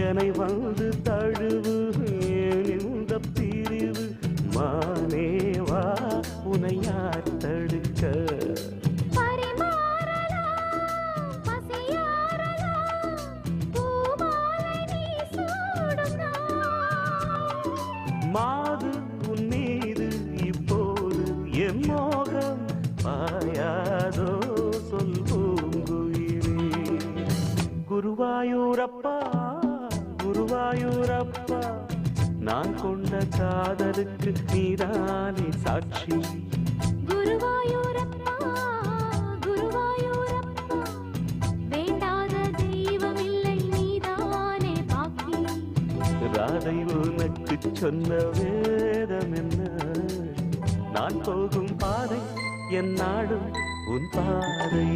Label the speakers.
Speaker 1: என்னை வந்து தழுவு இந்த பிரிவு மானேவா உனை யார் தடுக்க மாது உன் மீது இப்போது என் மோகம் பாயாதோ சொல் பூங்குயிலே குருவாயூரப்பா குருவாயூரப்பா நான் கொண்ட காதலுக்கு நீதானே சாட்சி
Speaker 2: குருவாயூரப்பா குருவாயூரப்பா வேண்டாத தெய்வம் இல்லை நீதானே பாக்கி
Speaker 1: ராதை உனக்கு சொன்ன வேதம் என்ன நான் போகும் பாதை என் நாடும் உன் பாதை